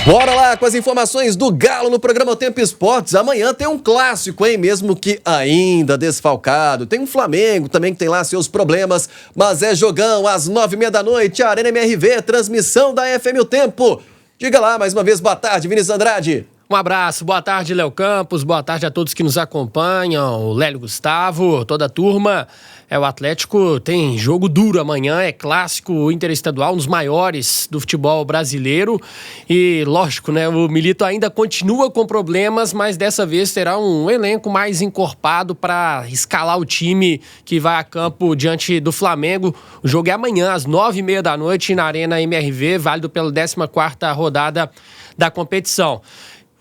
Bora lá com as informações do Galo no programa O Tempo Esportes. Amanhã tem um clássico, hein? Mesmo que ainda desfalcado. Tem um Flamengo também que tem lá seus problemas, mas é jogão às 9h30 da noite, Arena MRV, transmissão da FM O Tempo. Diga lá mais uma vez, boa tarde, Vinícius Andrade. Um abraço, boa tarde, Léo Campos, boa tarde a todos que nos acompanham, o Lélio Gustavo, toda a turma. O Atlético tem jogo duro amanhã, é clássico interestadual, um dos maiores do futebol brasileiro. E, lógico, né, o Milito ainda continua com problemas, mas dessa vez terá um elenco mais encorpado para escalar o time que vai a campo diante do Flamengo. O jogo é amanhã, às 9h30 da noite, na Arena MRV, válido pela 14ª rodada da competição.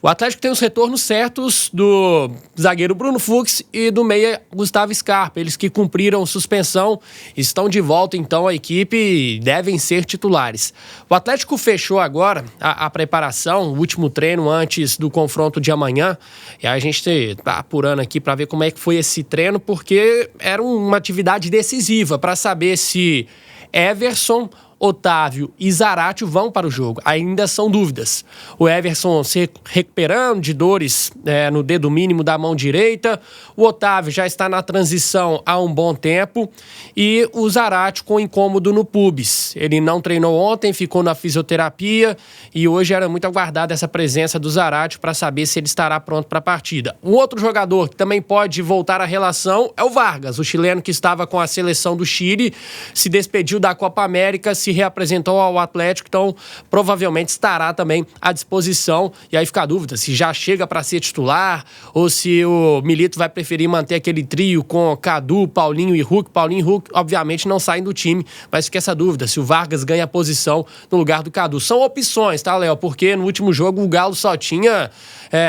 O Atlético tem os retornos certos do zagueiro Bruno Fux e do meia Gustavo Scarpa. Eles que cumpriram suspensão estão de volta, então, à equipe e devem ser titulares. O Atlético fechou agora a preparação, o último treino antes do confronto de amanhã. E a gente está apurando aqui para ver como é que foi esse treino, porque era uma atividade decisiva para saber se Everson, Otávio e Zaratio vão para o jogo. Ainda são dúvidas. O Everson se recuperando de dores no dedo mínimo da mão direita. O Otávio já está na transição há um bom tempo. E o Zaratio com incômodo no pubis. Ele não treinou ontem, ficou na fisioterapia. E hoje era muito aguardada essa presença do Zaratio para saber se ele estará pronto para a partida. Um outro jogador que também pode voltar à relação é o Vargas, o chileno que estava com a seleção do Chile, se despediu da Copa América, se reapresentou ao Atlético, então provavelmente estará também à disposição. E aí fica a dúvida se já chega para ser titular ou se o Milito vai preferir manter aquele trio com Cadu, Paulinho e Hulk. Paulinho e Hulk obviamente não saem do time, mas fica essa dúvida se o Vargas ganha a posição no lugar do Cadu. São opções, tá, Léo? Porque no último jogo o Galo só tinha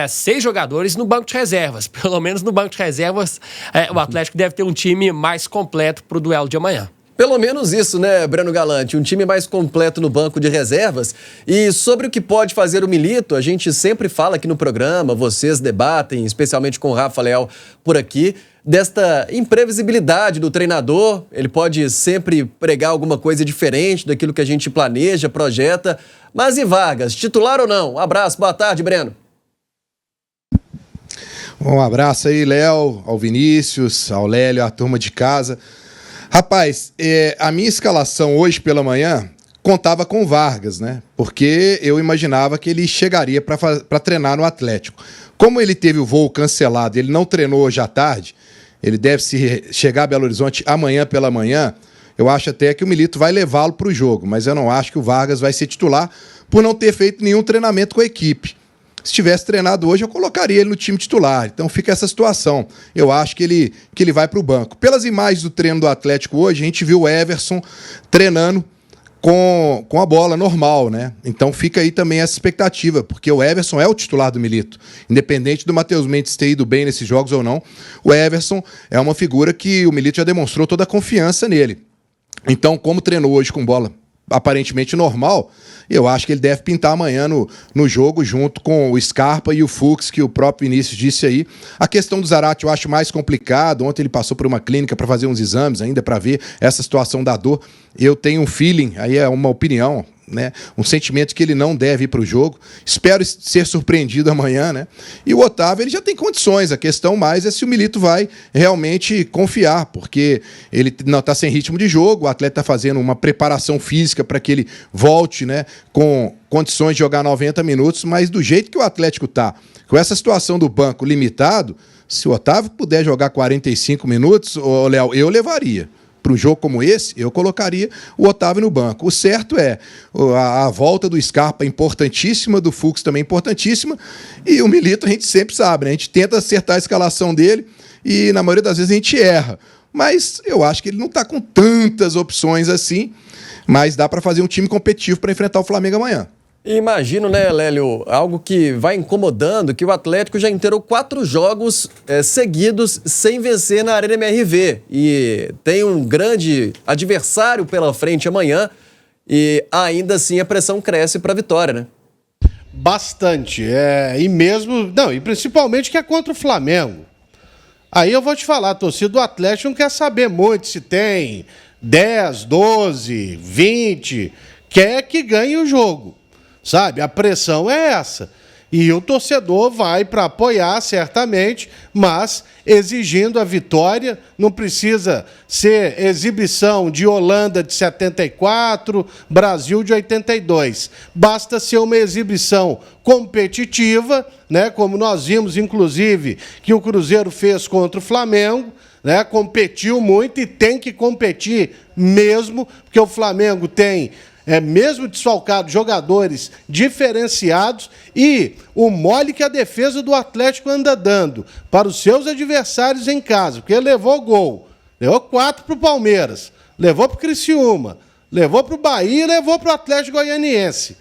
6 jogadores no banco de reservas. Pelo menos no banco de reservas o Atlético deve ter um time mais completo para o duelo de amanhã. Pelo menos isso, né, Breno Galante? Um time mais completo no banco de reservas. E sobre o que pode fazer o Milito, a gente sempre fala aqui no programa, vocês debatem, especialmente com o Rafa Leal por aqui, desta imprevisibilidade do treinador. Ele pode sempre pregar alguma coisa diferente daquilo que a gente planeja, projeta. Mas e Vargas, titular ou não? Um abraço, boa tarde, Breno. Um abraço aí, Léo, ao Vinícius, ao Lélio, à turma de casa. Rapaz, a minha escalação hoje pela manhã contava com o Vargas, né? Porque eu imaginava que ele chegaria para treinar no Atlético. Como ele teve o voo cancelado, ele não treinou hoje à tarde, ele deve chegar a Belo Horizonte amanhã pela manhã, eu acho até que o Milito vai levá-lo para o jogo, mas eu não acho que o Vargas vai ser titular por não ter feito nenhum treinamento com a equipe. Se tivesse treinado hoje, eu colocaria ele no time titular. Então fica essa situação. Eu acho que ele vai para o banco. Pelas imagens do treino do Atlético hoje, a gente viu o Everson treinando com a bola normal, né? Então fica aí também essa expectativa, porque o Everson é o titular do Milito. Independente do Matheus Mendes ter ido bem nesses jogos ou não, o Everson é uma figura que o Milito já demonstrou toda a confiança nele. Então, como treinou hoje com bola aparentemente normal, eu acho que ele deve pintar amanhã no jogo junto com o Scarpa e o Fux, que o próprio Vinícius disse aí. A questão do Zaratio eu acho mais complicado. Ontem ele passou por uma clínica para fazer uns exames ainda para ver essa situação da dor. Eu tenho um feeling, aí é uma opinião, né? Um sentimento que ele não deve ir para o jogo. Espero ser surpreendido amanhã, né? E o Otávio, ele já tem condições. A questão mais é se o Milito vai realmente confiar, porque ele não está sem ritmo de jogo, o atleta está fazendo uma preparação física para que ele volte, né, com condições de jogar 90 minutos, mas do jeito que o Atlético está, com essa situação do banco limitado, se o Otávio puder jogar 45 minutos, Léo, eu levaria. Para um jogo como esse, eu colocaria o Otávio no banco. O certo é a volta do Scarpa importantíssima, do Fux também importantíssima, e o Milito a gente sempre sabe, né? A gente tenta acertar a escalação dele e na maioria das vezes a gente erra. Mas eu acho que ele não está com tantas opções assim, mas dá para fazer um time competitivo para enfrentar o Flamengo amanhã. Imagino, né, Lélio, algo que vai incomodando, que o Atlético já inteirou 4 jogos seguidos sem vencer na Arena MRV. E tem um grande adversário pela frente amanhã e ainda assim a pressão cresce para a vitória, né? Bastante. E principalmente que é contra o Flamengo. Aí eu vou te falar, a torcida do Atlético não quer saber muito se tem 10, 12, 20, quer que ganhe o jogo. sabe? A pressão é essa. E o torcedor vai para apoiar, certamente, mas exigindo a vitória. Não precisa ser exibição de Holanda de 74, Brasil de 82. Basta ser uma exibição competitiva, né? Como nós vimos, inclusive, que o Cruzeiro fez contra o Flamengo, né? Competiu muito e tem que competir mesmo, porque o Flamengo tem... mesmo desfalcado, jogadores diferenciados e o mole que a defesa do Atlético anda dando para os seus adversários em casa, porque ele levou gol, levou 4 para o Palmeiras, levou para o Criciúma, levou para o Bahia e levou para o Atlético Goianiense.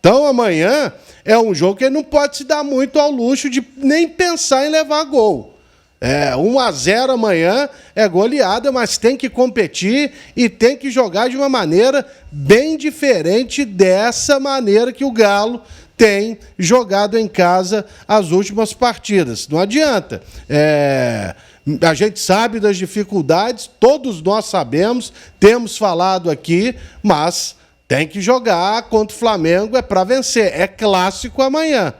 Então amanhã é um jogo que ele não pode se dar muito ao luxo de nem pensar em levar gol. 1-0 amanhã é goleada, mas tem que competir e tem que jogar de uma maneira bem diferente dessa maneira que o Galo tem jogado em casa as últimas partidas. Não adianta. A gente sabe das dificuldades, todos nós sabemos, temos falado aqui, mas tem que jogar contra o Flamengo, é para vencer. É clássico amanhã.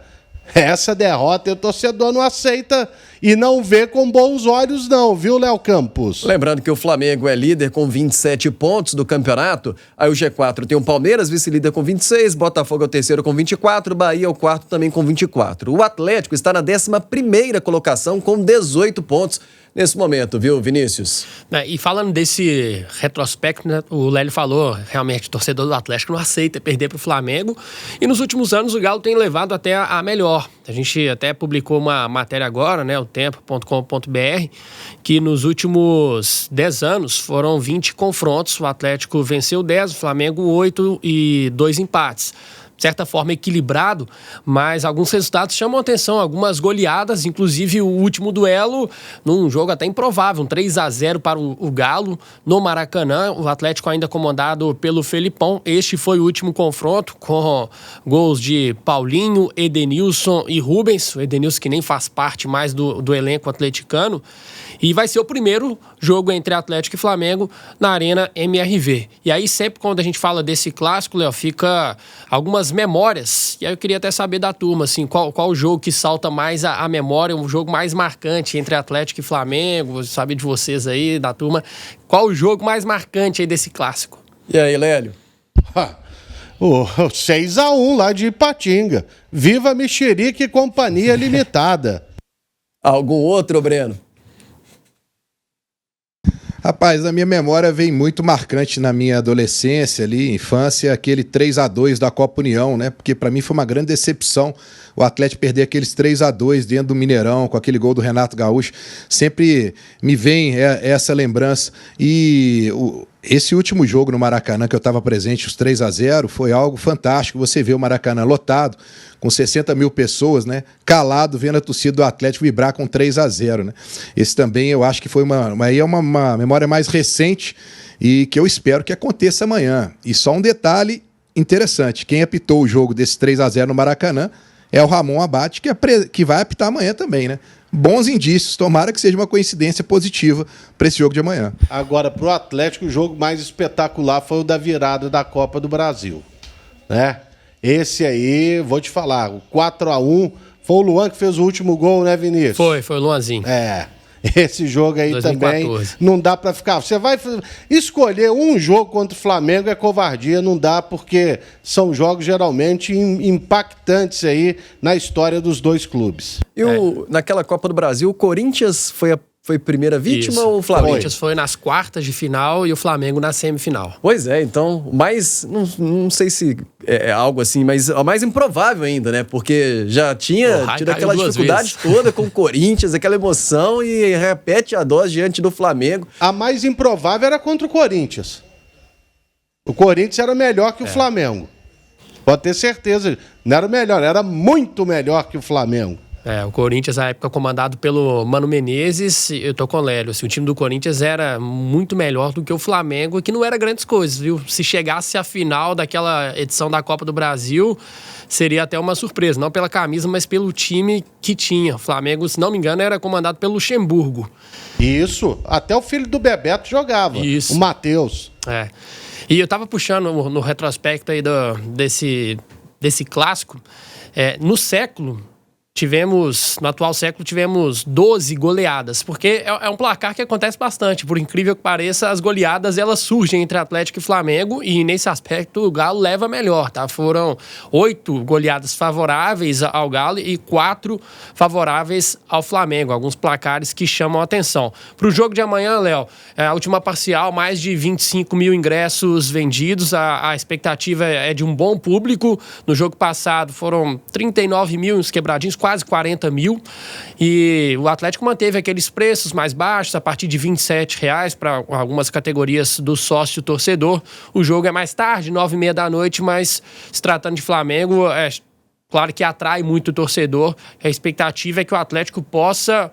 Essa derrota o torcedor não aceita e não vê com bons olhos não, viu, Léo Campos? Lembrando que o Flamengo é líder com 27 pontos do campeonato, aí o G4 tem o Palmeiras, vice-líder com 26, Botafogo é o terceiro com 24, Bahia é o quarto também com 24. O Atlético está na 11ª colocação com 18 pontos nesse momento, viu, Vinícius? E falando desse retrospecto, né, o Lélio falou, realmente, o torcedor do Atlético não aceita perder para o Flamengo, e nos últimos anos o Galo tem levado até a melhor. A gente até publicou uma matéria agora, né, o tempo.com.br, que nos últimos 10 anos foram 20 confrontos, o Atlético venceu 10, o Flamengo 8 e 2 empates. De certa forma equilibrado, mas alguns resultados chamam a atenção, algumas goleadas, inclusive o último duelo, num jogo até improvável, um 3-0 para o Galo, no Maracanã, o Atlético ainda comandado pelo Felipão. Este foi o último confronto, com gols de Paulinho, Edenilson e Rubens, o Edenilson que nem faz parte mais do elenco atleticano, e vai ser o primeiro jogo entre Atlético e Flamengo na Arena MRV. E aí sempre quando a gente fala desse clássico, Léo, fica algumas memórias, e aí eu queria até saber da turma, assim, qual o jogo que salta mais a memória, um jogo mais marcante entre Atlético e Flamengo, saber de vocês aí, da turma, qual o jogo mais marcante aí desse clássico? E aí, Lélio? O 6-1 lá de Ipatinga. Viva Mexerica e Companhia Limitada. Algum outro, Breno? Rapaz, na minha memória vem muito marcante na minha adolescência ali, infância, aquele 3-2 da Copa União, né? Porque para mim foi uma grande decepção o Atlético perder aqueles 3-2 dentro do Mineirão, com aquele gol do Renato Gaúcho. Sempre me vem essa lembrança. E esse último jogo no Maracanã, que eu estava presente, os 3-0, foi algo fantástico. Você vê o Maracanã lotado, com 60 mil pessoas, né? Calado, vendo a torcida do Atlético vibrar com 3-0, né? Esse também eu acho que foi uma memória mais recente e que eu espero que aconteça amanhã. E só um detalhe interessante, quem apitou o jogo desse 3-0 no Maracanã é o Ramon Abate, que vai apitar amanhã também, né? Bons indícios, tomara que seja uma coincidência positiva para esse jogo de amanhã. Agora, para o Atlético, o jogo mais espetacular foi o da virada da Copa do Brasil, né? Esse aí, vou te falar, o 4-1, foi o Luan que fez o último gol, né, Vinícius? Foi o Luanzinho. Esse jogo aí 2014. Também não dá pra ficar. Você vai escolher um jogo contra o Flamengo é covardia, não dá, porque são jogos geralmente impactantes aí na história dos dois clubes. E naquela Copa do Brasil, o Corinthians foi primeira vítima. Isso. Ou o Flamengo? O Corinthians foi nas quartas de final e o Flamengo na semifinal. Pois é, então, mais, não sei se é algo assim, mas é mais improvável ainda, né? Porque já tinha tido aquela dificuldade toda com o Corinthians, aquela emoção, e repete a dose diante do Flamengo. A mais improvável era contra o Corinthians. O Corinthians era melhor que o Flamengo. Pode ter certeza. Não era melhor, era muito melhor que o Flamengo. O Corinthians, na época, comandado pelo Mano Menezes, eu tô com o Lélio, assim, o time do Corinthians era muito melhor do que o Flamengo, que não era grandes coisas, viu? Se chegasse à final daquela edição da Copa do Brasil, seria até uma surpresa, não pela camisa, mas pelo time que tinha. O Flamengo, se não me engano, era comandado pelo Luxemburgo. Isso, até o filho do Bebeto jogava, isso. O Matheus. E eu tava puxando no retrospecto aí desse clássico, no atual século, tivemos 12 goleadas, porque é um placar que acontece bastante. Por incrível que pareça, as goleadas elas surgem entre Atlético e Flamengo, e nesse aspecto o Galo leva melhor, tá? Foram 8 goleadas favoráveis ao Galo e 4 favoráveis ao Flamengo. Alguns placares que chamam a atenção. Para o jogo de amanhã, Léo, a última parcial, mais de 25 mil ingressos vendidos. A expectativa é de um bom público. No jogo passado foram 39 mil, uns quebradinhos, quase 40 mil, e o Atlético manteve aqueles preços mais baixos, a partir de R$ 27 para algumas categorias do sócio-torcedor. O jogo é mais tarde, 9h30 da noite, mas se tratando de Flamengo, claro que atrai muito o torcedor. A expectativa é que o Atlético possa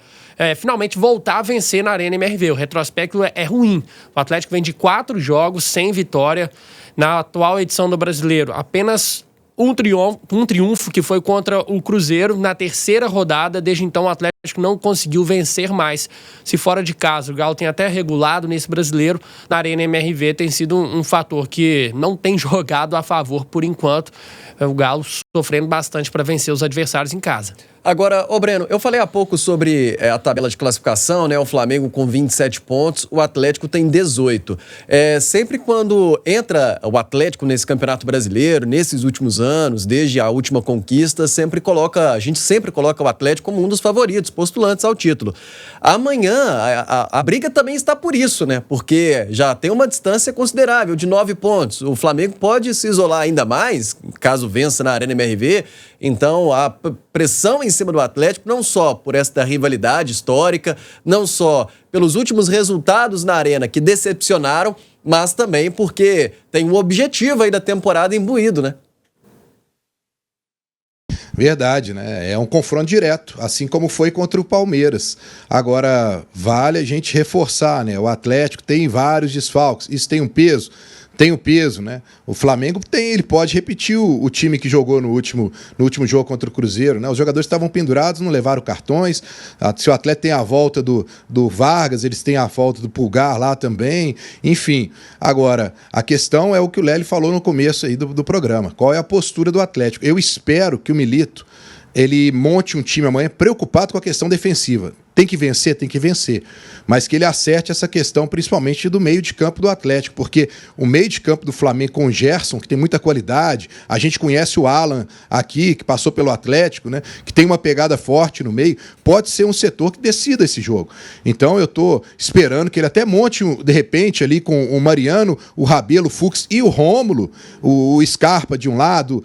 finalmente voltar a vencer na Arena MRV. O retrospecto é ruim. O Atlético vem de 4 jogos sem vitória. Na atual edição do Brasileiro, apenas um triunfo, que foi contra o Cruzeiro na terceira rodada. Desde então o Atlético não conseguiu vencer mais, se fora de casa. O Galo tem até regulado nesse Brasileiro. Na Arena MRV tem sido um fator que não tem jogado a favor por enquanto. O Galo sofrendo bastante para vencer os adversários em casa. Agora, Breno, eu falei há pouco sobre a tabela de classificação, né? O Flamengo com 27 pontos, o Atlético tem 18. Sempre quando entra o Atlético nesse Campeonato Brasileiro, nesses últimos anos, desde a última conquista, a gente sempre coloca o Atlético como um dos favoritos, postulantes ao título. Amanhã, a briga também está por isso, né? Porque já tem uma distância considerável de 9 pontos. O Flamengo pode se isolar ainda mais, caso vença na Arena MRV. Então, a pressão em cima do Atlético, não só por esta rivalidade histórica, não só pelos últimos resultados na Arena que decepcionaram, mas também porque tem um objetivo aí da temporada imbuído, né? Verdade, né? É um confronto direto, assim como foi contra o Palmeiras. Agora, vale a gente reforçar, né? O Atlético tem vários desfalques, isso tem um peso? Tem o peso, né? O Flamengo ele pode repetir o time que jogou no último jogo contra o Cruzeiro, né? Os jogadores estavam pendurados, não levaram cartões. Se o Atlético tem a volta do Vargas, eles têm a volta do Pulgar lá também. Enfim, agora, a questão é o que o Lélio falou no começo aí do programa. Qual é a postura do Atlético? Eu espero que o Milito ele monte um time amanhã preocupado com a questão defensiva. Tem que vencer, mas que ele acerte essa questão principalmente do meio de campo do Atlético, porque o meio de campo do Flamengo com o Gerson, que tem muita qualidade, a gente conhece o Alan aqui, que passou pelo Atlético, né, que tem uma pegada forte no meio, pode ser um setor que decida esse jogo. Então eu estou esperando que ele até monte, de repente, ali com o Mariano, o Rabelo, o Fux e o Rômulo, o Scarpa de um lado,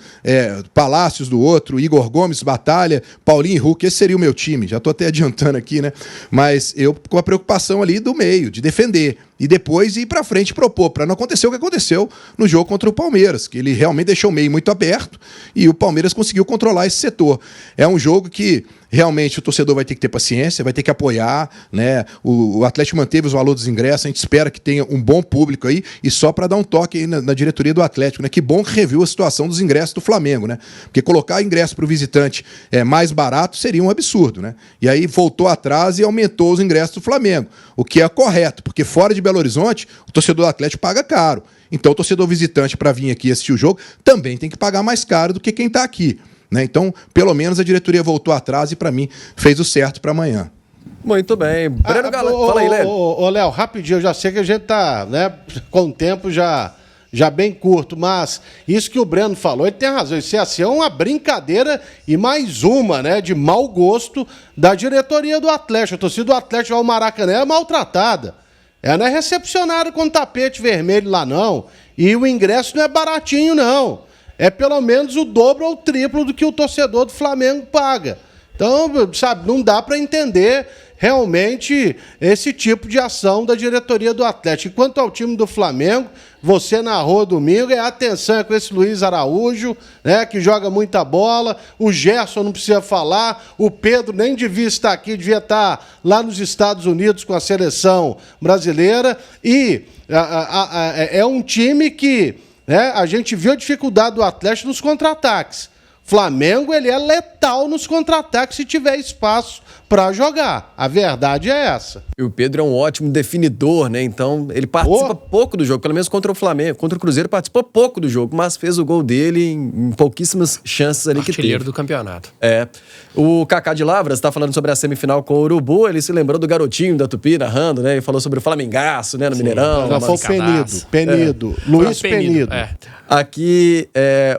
Palácios do outro, Igor Gomes, Batalha, Paulinho e Hulk. Esse seria o meu time, já estou até adiantando aqui, né? Mas eu com a preocupação ali do meio, de defender e depois ir para frente e propor, para não acontecer o que aconteceu no jogo contra o Palmeiras, que ele realmente deixou o meio muito aberto e o Palmeiras conseguiu controlar esse setor. É um jogo que realmente o torcedor vai ter que ter paciência, vai ter que apoiar, né? O Atlético manteve os valores dos ingressos, a gente espera que tenha um bom público aí, e só para dar um toque aí na diretoria do Atlético, né? Que bom que reviu a situação dos ingressos do Flamengo, né? Porque colocar ingresso para o visitante mais barato seria um absurdo, né? E aí voltou atrás e aumentou os ingressos do Flamengo, o que é correto, porque fora de Belo Horizonte, o torcedor do Atlético paga caro. Então o torcedor visitante para vir aqui assistir o jogo também tem que pagar mais caro do que quem está aqui, né? Então, pelo menos a diretoria voltou atrás e, para mim, fez o certo para amanhã. Muito bem. Breno Galante, fala aí, Léo. Ô, Léo, rapidinho, eu já sei que a gente tá, né, com o tempo já bem curto, mas isso que o Breno falou, ele tem razão. Isso é uma brincadeira e mais uma, né, de mau gosto da diretoria do Atlético. A torcida do Atlético ao Maracanã é maltratada. Ela não é recepcionada com tapete vermelho lá, não. E o ingresso não é baratinho, não. É pelo menos o dobro ou o triplo do que o torcedor do Flamengo paga. Então, sabe, não dá para entender realmente esse tipo de ação da diretoria do Atlético. E quanto ao time do Flamengo, você narrou domingo, atenção com esse Luiz Araújo, né, que joga muita bola, o Gerson não precisa falar, o Pedro nem devia estar aqui, devia estar lá nos Estados Unidos com a seleção brasileira, e é um time que, né, a gente viu a dificuldade do Atlético nos contra-ataques. Flamengo, ele é letal letal nos contra-ataques se tiver espaço para jogar. A verdade é essa. E o Pedro é um ótimo definidor, né? Então, ele participa pouco do jogo, pelo menos contra o Flamengo. Contra o Cruzeiro participou pouco do jogo, mas fez o gol dele em pouquíssimas chances ali que teve. Artilheiro do campeonato. É. O Kaká de Lavras está falando sobre a semifinal com o Urubu. Ele se lembrou do garotinho da Tupi narrando, né? E falou sobre o Flamengaço, né? No Mineirão. Já foi o Penido. Luiz Penido. É. Aqui,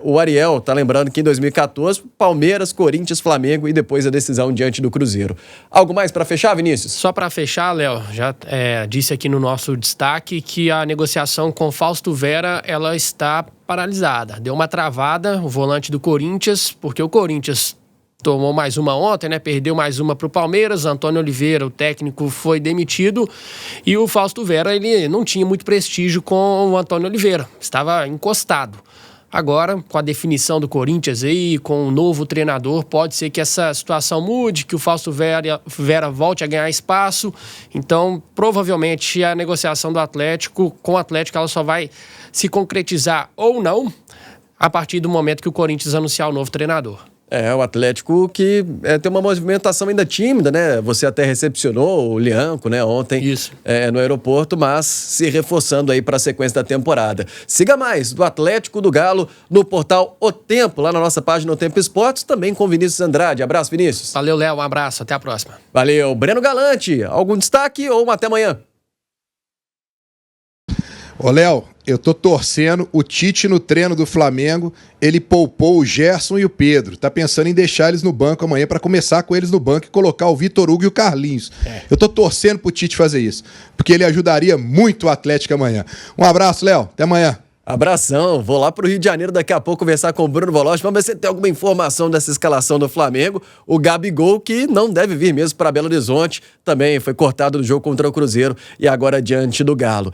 o Ariel tá lembrando que em 2014, Palmeiras, Corinthians, Flamengo e depois a decisão diante do Cruzeiro. Algo mais para fechar, Vinícius? Só para fechar, Léo, já disse aqui no nosso destaque que a negociação com Fausto Vera, ela está paralisada. Deu uma travada, o volante do Corinthians, porque o Corinthians tomou mais uma ontem, né? Perdeu mais uma para o Palmeiras. Antônio Oliveira, o técnico, foi demitido. E o Fausto Vera, ele não tinha muito prestígio com o Antônio Oliveira. Estava encostado. Agora, com a definição do Corinthians aí, com um novo treinador, pode ser que essa situação mude, que o Fausto Vera volte a ganhar espaço. Então, provavelmente, a negociação do Atlético com o Atlético, ela só vai se concretizar ou não a partir do momento que o Corinthians anunciar o novo treinador. O Atlético que tem uma movimentação ainda tímida, né? Você até recepcionou o Lianco, né, ontem. Isso. No aeroporto, mas se reforçando aí para a sequência da temporada. Siga mais do Atlético do Galo no portal O Tempo, lá na nossa página O Tempo Esportes, também com Vinícius Andrade. Abraço, Vinícius. Valeu, Léo. Um abraço. Até a próxima. Valeu. Breno Galante, algum destaque ou até amanhã? Ô, Léo, eu tô torcendo. O Tite no treino do Flamengo, ele poupou o Gerson e o Pedro. Tá pensando em deixar eles no banco amanhã para começar com eles no banco e colocar o Vitor Hugo e o Carlinhos. Eu tô torcendo pro Tite fazer isso, porque ele ajudaria muito o Atlético amanhã. Um abraço, Léo. Até amanhã. Abração, vou lá pro Rio de Janeiro daqui a pouco conversar com o Bruno Voloche, vamos ver se tem alguma informação dessa escalação do Flamengo. O Gabigol, que não deve vir mesmo para Belo Horizonte, também foi cortado do jogo contra o Cruzeiro e agora diante do Galo.